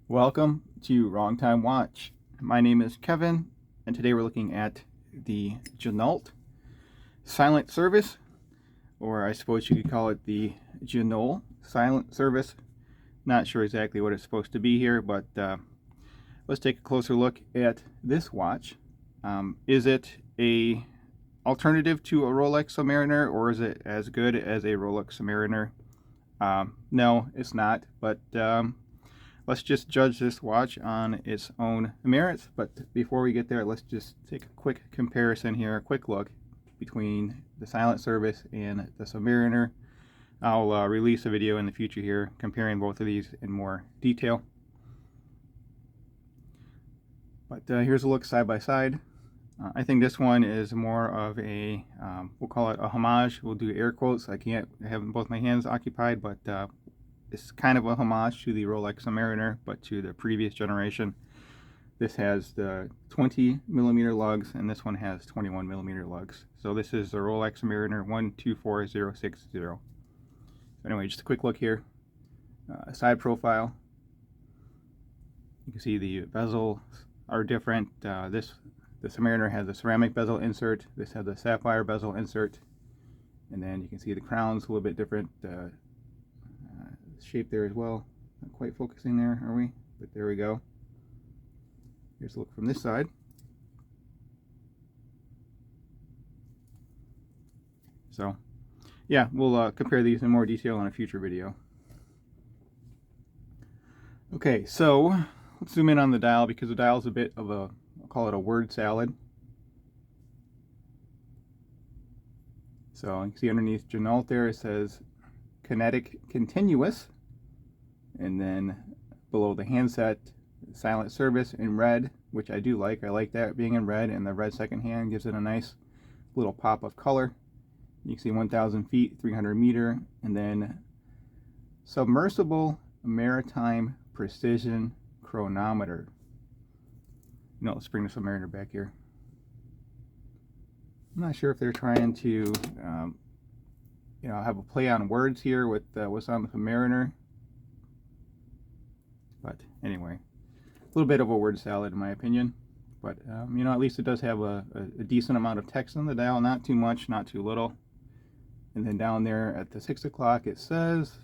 Welcome to Wrong Time Watch. My name is Kevin, and today we're looking at the Ginault silent service, or I suppose you could call it the Ginault silent service. Not sure exactly what it's supposed to be here, but let's take a closer look at this watch. Is it a alternative to a Rolex Submariner, or is it as good as a Rolex Submariner? No, it's not, but let's just judge this watch on its own merits. But before we get there, let's just take a quick comparison here, a quick look between the silent service and the Submariner. I'll release a video in the future here comparing both of these in more detail. But here's a look side by side. I think this one is more of a, we'll call it a homage. We'll do air quotes. I can't have both my hands occupied, but it's kind of a homage to the Rolex Submariner, but to the previous generation. This has the 20 millimeter lugs, and this one has 21 millimeter lugs. So this is the Rolex Submariner 124060. So anyway, just a quick look here. Side profile. You can see the bezels are different. The Submariner has a ceramic bezel insert. This has a sapphire bezel insert. And then you can see the crown's a little bit different shape there as well. Not quite focusing there, are we? But there we go. Here's a look from this side. So yeah, we'll compare these in more detail in a future video. Okay, so let's zoom in on the dial, because the dial is a bit of a, I'll call it a word salad. So you can see underneath Ginault there, it says kinetic continuous, and then below the handset, silent service in red, which I do like. I like that being in red, and the red second hand gives it a nice little pop of color. You can see 1,000 feet, 300 meter, and then submersible maritime precision chronometer. No, let's bring the Submariner back here. I'm not sure if they're trying to have a play on words here with what's on the Submariner. But anyway, a little bit of a word salad in my opinion. But at least it does have a decent amount of text on the dial, not too much, not too little. And then down there at the 6 o'clock it says,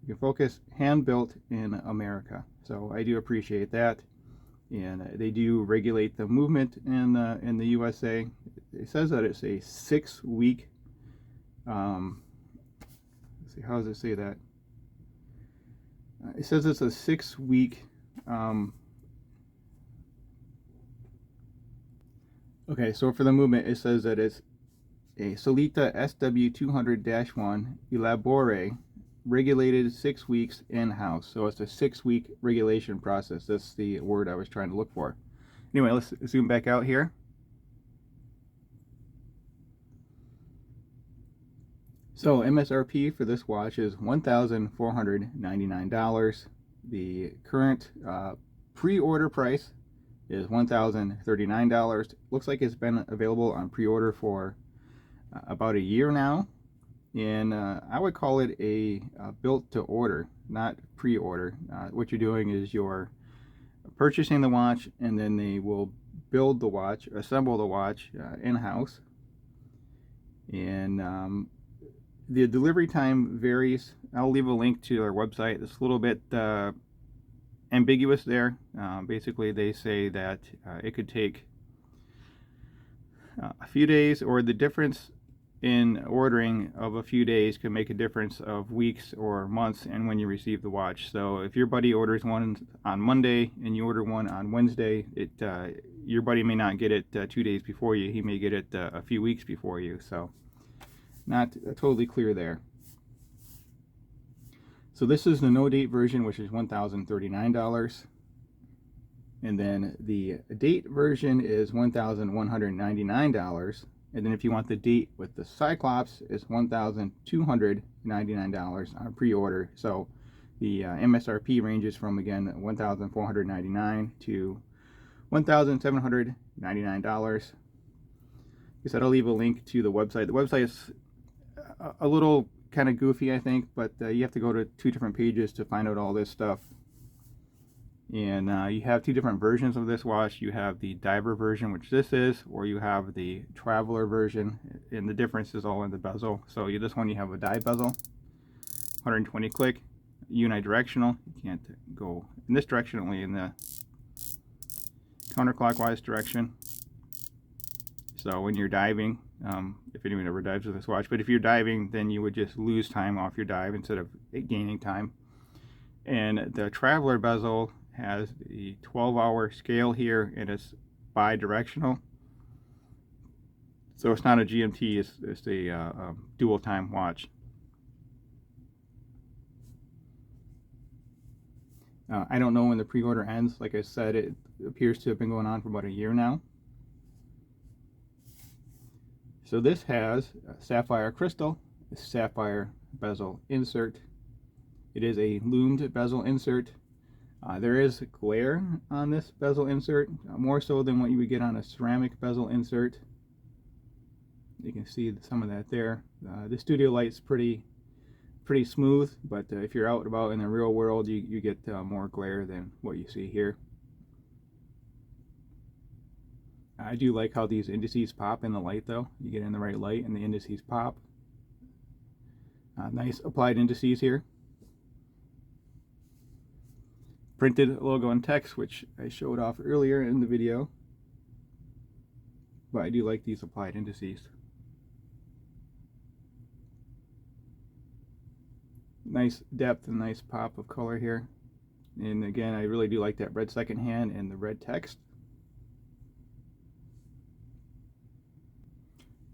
you can focus, hand built in America. So I do appreciate that. And they do regulate the movement in the USA. It says that it's a 6-week. Let's see, how does it say that? It says it's a 6-week. Okay, so for the movement, it says that it's a Solita SW200-1 Elabore, regulated 6 weeks in-house. So it's a 6-week regulation process. That's the word I was trying to look for. Anyway, let's zoom back out here. So MSRP for this watch is $1,499. The current pre-order price is $1,039. Looks like it's been available on pre-order for about a year now. And I would call it a built to order, not pre-order. What you're doing is you're purchasing the watch, and then they will build the watch, assemble the watch in-house. And the delivery time varies. I'll leave a link to their website. It's a little bit ambiguous there. Basically, they say that it could take a few days, or the difference in ordering of a few days can make a difference of weeks or months in when you receive the watch. So if your buddy orders one on Monday and you order one on Wednesday, your buddy may not get it 2 days before you. He may get it a few weeks before you. So not totally clear there. So this is the no date version, which is $1,039. And then the date version is $1,199. And then if you want the date with the Cyclops, it's $1,299 on pre-order. So the MSRP ranges from, again, $1,499 to $1,799. Like I said, I'll leave a link to the website. The website is a little kind of goofy, I think, but you have to go to 2 different pages to find out all this stuff. And you have two different versions of this watch. You have the diver version, which this is, or you have the traveler version, and the difference is all in the bezel. So this one you have a dive bezel, 120 click, unidirectional. You can't go in this direction, only in the counterclockwise direction. So when you're diving, if anyone ever dives with this watch, but if you're diving, then you would just lose time off your dive instead of gaining time. And the traveler bezel has the 12-hour scale here, and it's bi-directional. So it's not a GMT, it's a dual time watch. I don't know when the pre-order ends. Like I said, it appears to have been going on for about a year now. So this has a sapphire crystal, a sapphire bezel insert. It is a loomed bezel insert. There is glare on this bezel insert, more so than what you would get on a ceramic bezel insert. You can see some of that there. The studio light's pretty smooth, but if you're out and about in the real world, you get more glare than what you see here. I do like how these indices pop in the light though. You get in the right light and the indices pop. Nice applied indices here. Printed logo and text, which I showed off earlier in the video. But I do like these applied indices. Nice depth and nice pop of color here. And again, I really do like that red second hand and the red text.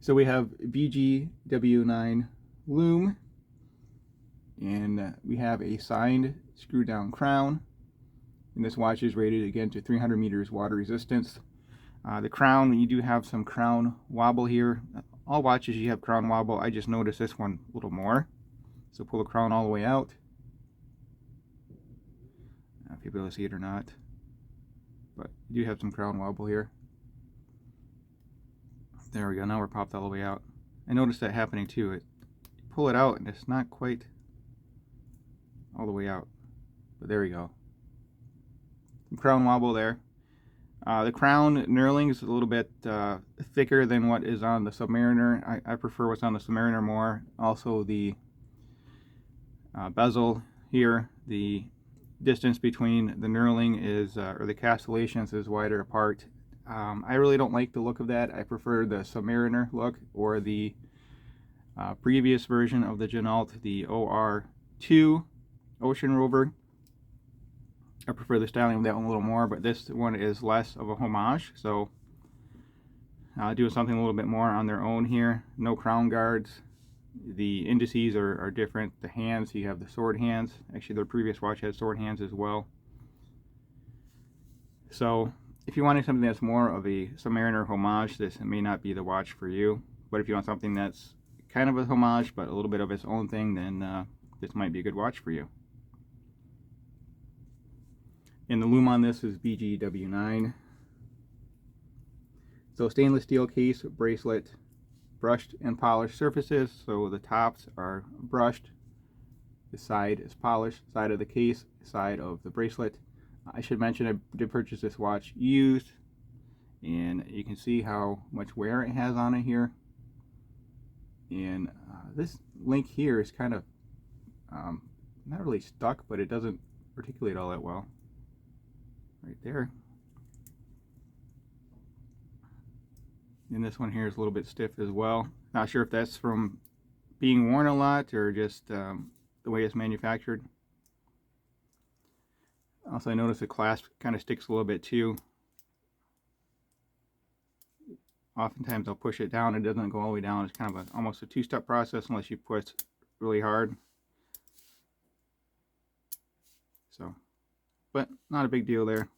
So we have VGW9 loom, and we have a signed screw down crown, and this watch is rated again to 300 meters water resistance. The crown, you do have some crown wobble here. All watches you have crown wobble. I just noticed this one a little more. So pull the crown all the way out. If you'll be able to see it or not, but you do have some crown wobble here. There we go, now we're popped all the way out. I noticed that happening too. You pull it out and it's not quite all the way out. But there we go. Some crown wobble there. The crown knurling is a little bit thicker than what is on the Submariner. I prefer what's on the Submariner more. Also the bezel here, the distance between the knurling is, or the castellations is wider apart. I really don't like the look of that. I prefer the Submariner look, or the previous version of the Ginault, the OR2 Ocean Rover. I prefer the styling of that one a little more, but this one is less of a homage, so doing something a little bit more on their own here. No crown guards. The indices are different. The hands, you have the sword hands. Actually, their previous watch had sword hands as well. So if you're wanting something that's more of a Submariner homage, this may not be the watch for you. But if you want something that's kind of a homage, but a little bit of its own thing, then this might be a good watch for you. And the loom on this is BGW9. So stainless steel case, bracelet, brushed and polished surfaces. So the tops are brushed, the side is polished, side of the case, side of the bracelet. I should mention I did purchase this watch used, and you can see how much wear it has on it here. And this link here is kind of not really stuck, but it doesn't articulate all that well. Right there. And this one here is a little bit stiff as well. Not sure if that's from being worn a lot or just the way it's manufactured. Also, I notice the clasp kind of sticks a little bit too. Oftentimes I'll push it down, it doesn't go all the way down. It's kind of almost a two-step process unless you push really hard. So, but not a big deal there.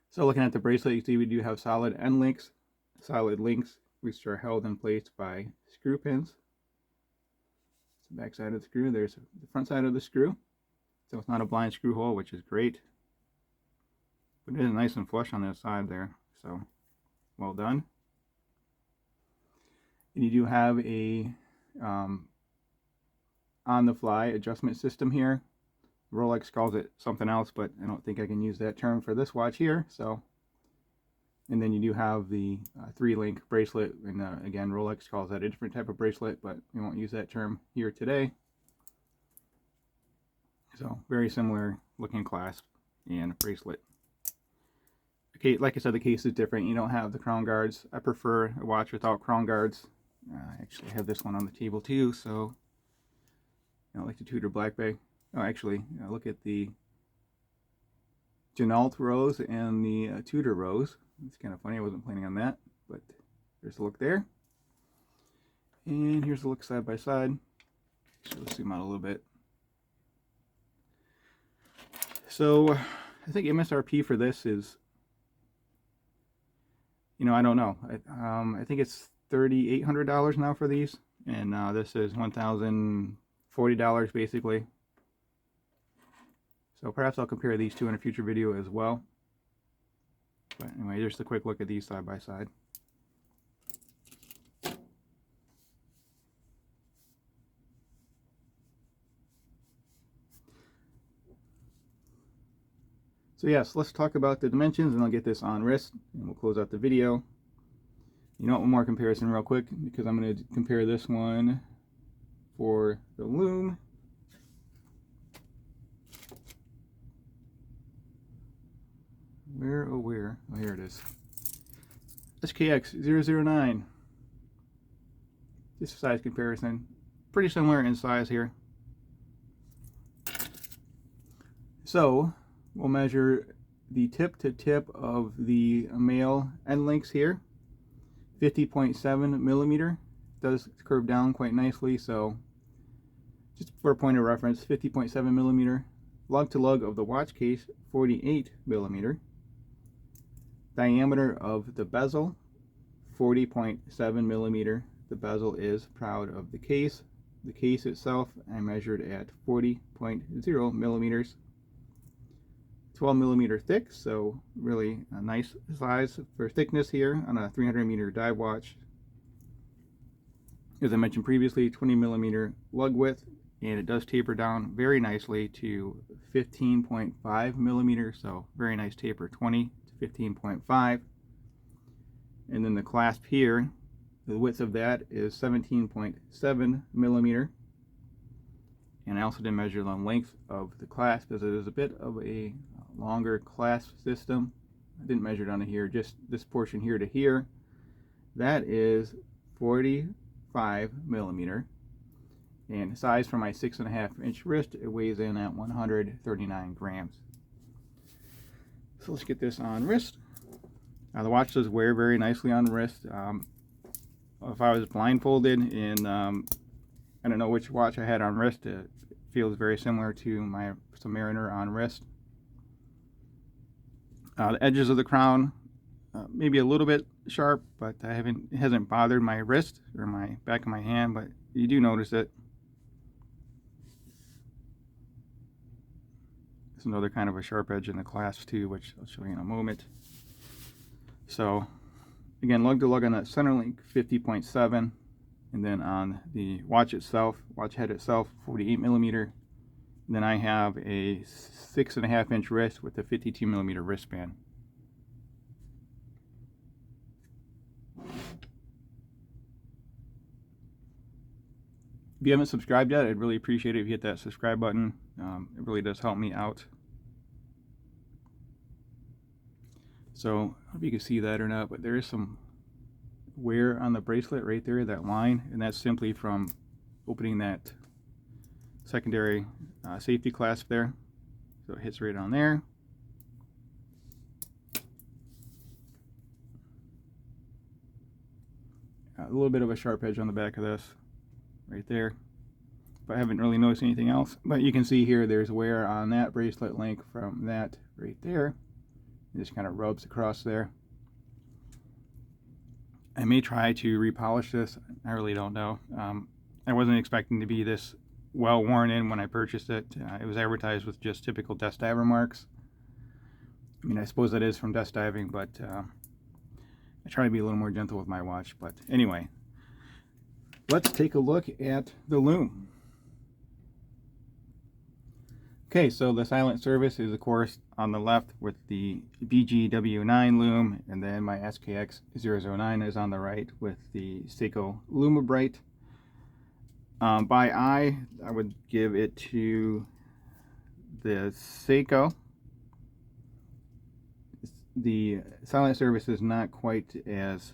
So looking at the bracelet, you see we do have solid end links, which are held in place by screw pins. It's the back side of the screw. There's the front side of the screw. So it's not a blind screw hole, which is great. But it is nice and flush on that side there. So well done. And you do have a on-the-fly adjustment system here. Rolex calls it something else, but I don't think I can use that term for this watch here. So, and then you do have the 3-link bracelet, and again, Rolex calls that a different type of bracelet, but we won't use that term here today. So very similar looking clasp and bracelet. Okay, like I said, the case is different. You don't have the crown guards. I prefer a watch without crown guards. I actually have this one on the table too, so I like the Tudor Black Bay. Oh, actually, look at the Ginault rose and the Tudor rose. It's kind of funny. I wasn't planning on that, but there's a look there. And here's the look side by side. So let's zoom out a little bit. So I think MSRP for this is, I don't know. I think it's $3,800 now for these, and this is $1,040 basically. So perhaps I'll compare these two in a future video as well. But anyway, just a quick look at these side by side. So yes, let's talk about the dimensions, and I'll get this on wrist, and we'll close out the video. One more comparison real quick, because I'm going to compare this one for the lume. Where? Oh, here it is. SKX 009. Just a size comparison. Pretty similar in size here. So we'll measure the tip to tip of the male end links here. 50.7 millimeter. Does curve down quite nicely, so just for a point of reference, 50.7 millimeter. Lug to lug of the watch case, 48 millimeter. Diameter of the bezel, 40.7 millimeter. The bezel is proud of the case. The case itself I measured at 40.0 millimeters. 12 millimeter thick, so really a nice size for thickness here on a 300 meter dive watch. As I mentioned previously, 20 millimeter lug width, and it does taper down very nicely to 15.5 millimeters, so very nice taper, 20 to 15.5. And then the clasp here, the width of that is 17.7 millimeter. And I also did measure the length of the clasp, as it is a bit of a longer clasp system. I didn't measure it on here, just this portion here to here. That is 45 millimeter. And size for my 6.5 inch wrist, it weighs in at 139 grams. So let's get this on wrist. The watch does wear very nicely on wrist. If I was blindfolded and I don't know which watch I had on wrist, it feels very similar to my Submariner on wrist. The edges of the crown, maybe a little bit sharp, but it hasn't bothered my wrist or my back of my hand, but you do notice it. There's another kind of a sharp edge in the clasp too, which I'll show you in a moment. So again, lug to lug on that center link, 50.7, and then on the watch itself, watch head itself, 48 millimeter. And then I have a 6.5 inch wrist with a 52 millimeter wristband. If you haven't subscribed yet, I'd really appreciate it if you hit that subscribe button. It really does help me out. So I hope you can see that or not, but there is some wear on the bracelet right there, that line, and that's simply from opening that secondary safety clasp there. So it hits right on there. A little bit of a sharp edge on the back of this right there, but I haven't really noticed anything else. But you can see here there's wear on that bracelet link from that right there. It just kind of rubs across there. I may try to repolish this. I really don't know. I wasn't expecting to be this well worn in when I purchased it. It was advertised with just typical desk diver marks. I mean, I suppose that is from desk diving, but I try to be a little more gentle with my watch. But anyway, let's take a look at the lume. Okay, so the silent service is of course on the left with the BGW9 lume, and then my SKX009 is on the right with the Seiko Lumibright. By eye, I would give it to the Seiko. The silent service is not quite as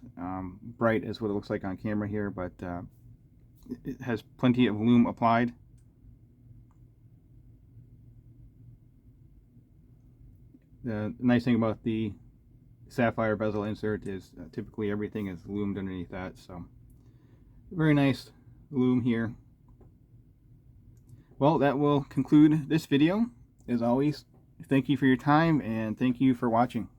bright as what it looks like on camera here, but it has plenty of lume applied. The nice thing about the sapphire bezel insert is typically everything is lumed underneath that, so very nice lume here. Well, that will conclude this video. As always, thank you for your time and thank you for watching.